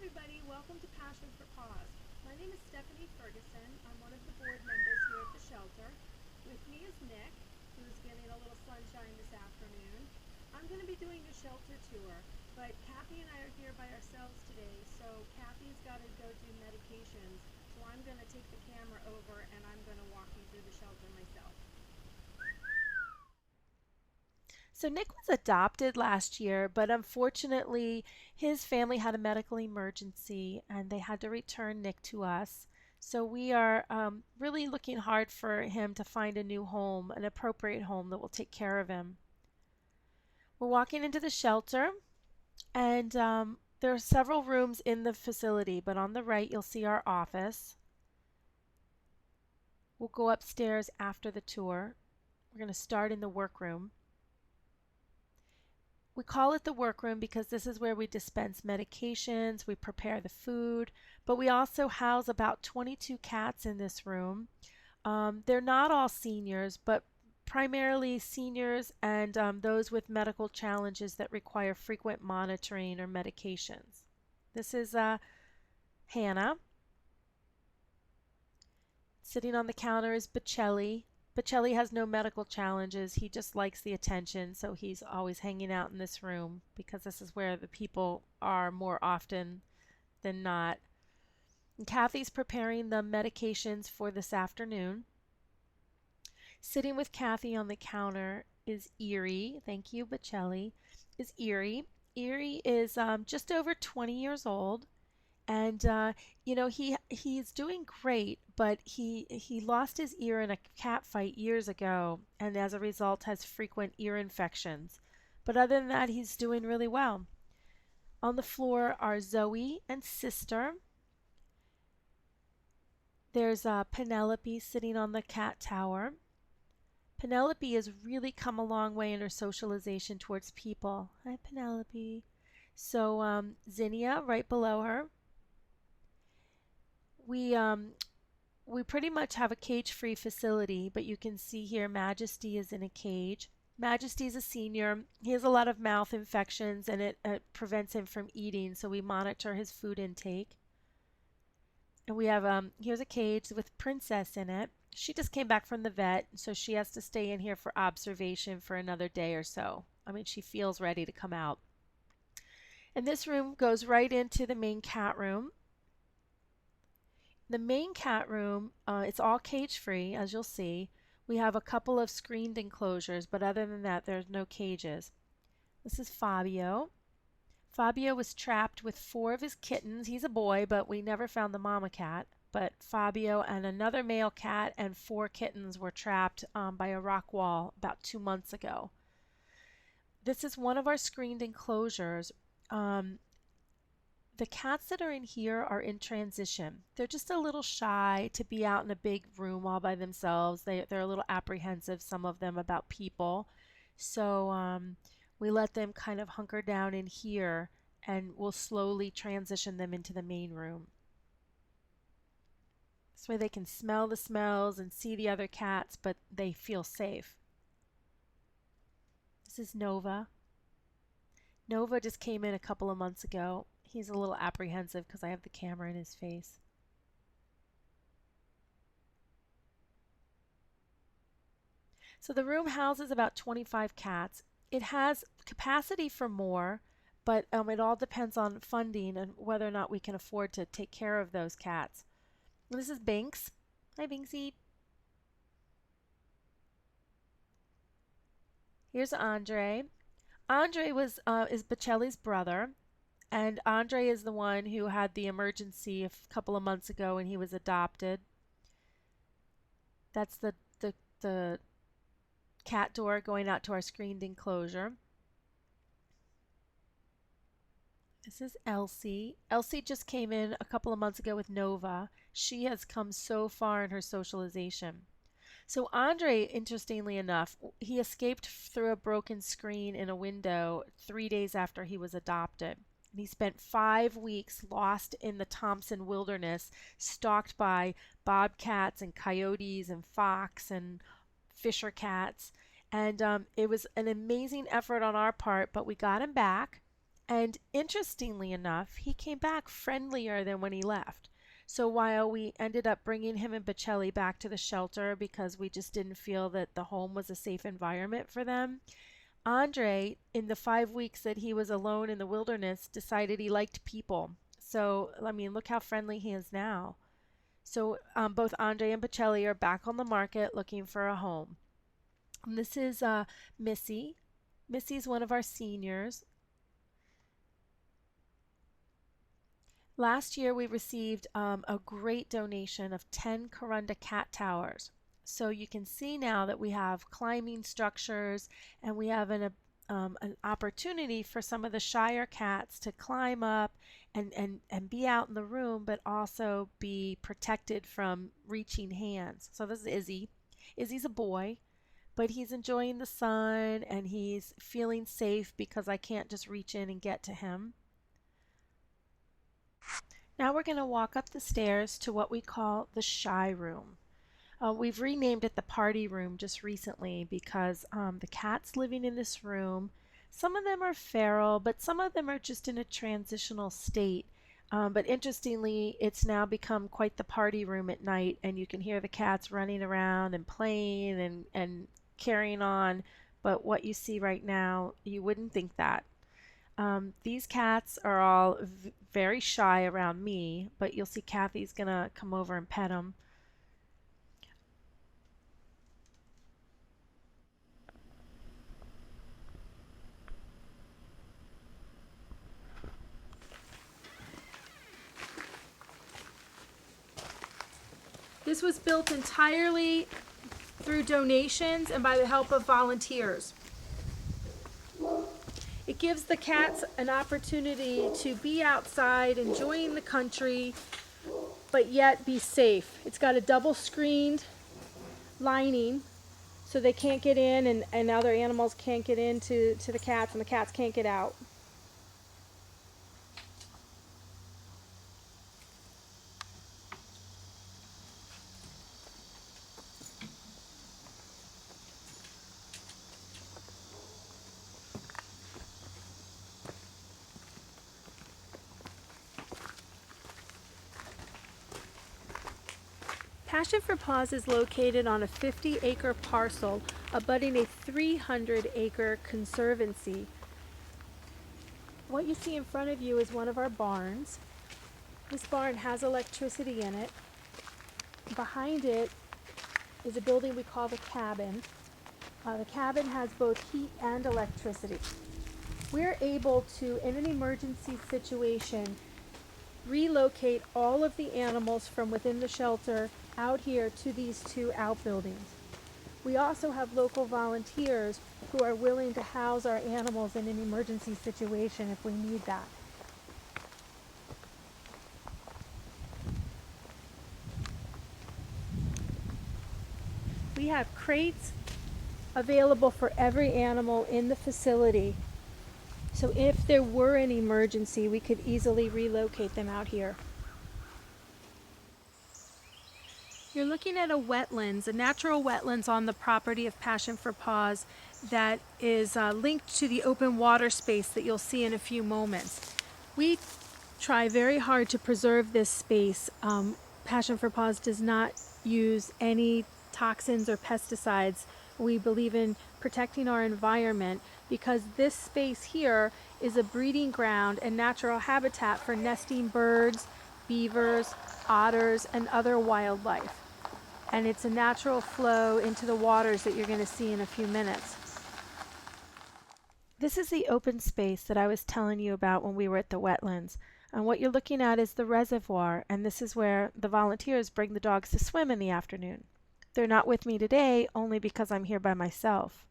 everybody, welcome to Passion for Paws. My name is Stephanie Ferguson. I'm one of the board members here at the shelter. With me is Nick, who's getting a little sunshine this afternoon. I'm going to be doing a shelter tour, but Kathy and I are here by ourselves today, so Kathy's got to go do medications. So I'm going to take the camera over and I'm going to walk you through the shelter myself. So Nick was adopted last year, but unfortunately, his family had a medical emergency and they had to return Nick to us. So we are really looking hard for him to find a new home, an appropriate home that will take care of him. We're walking into the shelter, and there are several rooms in the facility, but on the right, you'll see our office. We'll go upstairs after the tour. We're going to start in the workroom. We call it the workroom because this is where we dispense medications, we prepare the food, but we also house about 22 cats in this room. They're not all seniors, but primarily seniors and those with medical challenges that require frequent monitoring or medications. This is Hannah. Sitting on the counter is Bocelli. Bocelli has no medical challenges. He just likes the attention, so he's always hanging out in this room because this is where the people are more often than not. And Kathy's preparing the medications for this afternoon. Sitting with Kathy on the counter is Erie. Thank you, Bocelli. Is Erie. Erie is just over 20 years old. And he's doing great, but he lost his ear in a cat fight years ago, and as a result has frequent ear infections. But other than that, he's doing really well. On the floor are Zoe and Sister. There's Penelope sitting on the cat tower. Penelope has really come a long way in her socialization towards people. Hi, Penelope. So Zinnia right below her. We we pretty much have a cage-free facility, but you can see here Majesty is in a cage. Majesty is a senior. He has a lot of mouth infections and it prevents him from eating, so we monitor his food intake. And we have here's a cage with Princess in it. She just came back from the vet, so she has to stay in here for observation for another day or so. I mean, she feels ready to come out. And this room goes right into the main cat room. The main cat room, it's all cage free, as you'll see. We have a couple of screened enclosures, but other than that, there's no cages. This is Fabio. Fabio was trapped with 4 of his kittens. He's a boy, but we never found the mama cat. But Fabio and another male cat and 4 kittens were trapped by a rock wall about 2 months ago. This is one of our screened enclosures. The cats that are in here are in transition. They're just a little shy to be out in a big room all by themselves. They're a little apprehensive, some of them, about people. So we let them kind of hunker down in here and we'll slowly transition them into the main room. This way they can smell the smells and see the other cats, but they feel safe. This is Nova. Nova just came in a couple of months ago. He's a little apprehensive because I have the camera in his face. So the room houses about 25 cats. It has capacity for more, but it all depends on funding and whether or not we can afford to take care of those cats. This is Binks. Hi, Binksy. Here's Andre. Andre is Bocelli's brother. And Andre is the one who had the emergency a couple of months ago when he was adopted. That's the cat door going out to our screened enclosure. This is Elsie. Elsie just came in a couple of months ago with Nova. She has come so far in her socialization. So Andre, interestingly enough, he escaped through a broken screen in a window 3 days after he was adopted. And he spent 5 weeks lost in the Thompson wilderness, stalked by bobcats and coyotes and fox and fisher cats. And it was an amazing effort on our part, but we got him back. And interestingly enough, he came back friendlier than when he left. So while we ended up bringing him and Bocelli back to the shelter because we just didn't feel that the home was a safe environment for them, Andre, in the 5 weeks that he was alone in the wilderness, decided he liked people. So, I mean, look how friendly he is now. So, both Andre and Bocelli are back on the market looking for a home. And this is Missy. Missy's one of our seniors. Last year, we received a great donation of 10 Corunda cat towers. So you can see now that we have climbing structures and we have an opportunity for some of the shyer cats to climb up and be out in the room, but also be protected from reaching hands. So this is Izzy. Izzy's a boy, but he's enjoying the sun and he's feeling safe because I can't just reach in and get to him. Now we're going to walk up the stairs to what we call the shy room. We've renamed it the party room just recently because the cats living in this room, some of them are feral, but some of them are just in a transitional state. But interestingly, it's now become quite the party room at night, and you can hear the cats running around and playing and carrying on. But what you see right now, you wouldn't think that. These cats are all very shy around me, but you'll see Kathy's gonna come over and pet them. This was built entirely through donations and by the help of volunteers. It gives the cats an opportunity to be outside, enjoying the country, but yet be safe. It's got a double screened lining so they can't get in and other animals can't get into the cats and the cats can't get out. Passion for Paws is located on a 50-acre parcel abutting a 300-acre conservancy. What you see in front of you is one of our barns. This barn has electricity in it. Behind it is a building we call the cabin. The cabin has both heat and electricity. We're able to, in an emergency situation, relocate all of the animals from within the shelter out here to these two outbuildings. We also have local volunteers who are willing to house our animals in an emergency situation if we need that. We have crates available for every animal in the facility. So if there were an emergency, we could easily relocate them out here. You're looking at a wetlands, a natural wetlands on the property of Passion for Paws that is linked to the open water space that you'll see in a few moments. We try very hard to preserve this space. Passion for Paws does not use any toxins or pesticides. We believe in protecting our environment because this space here is a breeding ground and natural habitat for nesting birds, beavers, otters, and other wildlife. And it's a natural flow into the waters that you're going to see in a few minutes. This is the open space that I was telling you about when we were at the wetlands. And what you're looking at is the reservoir, and this is where the volunteers bring the dogs to swim in the afternoon. They're not with me today only because I'm here by myself.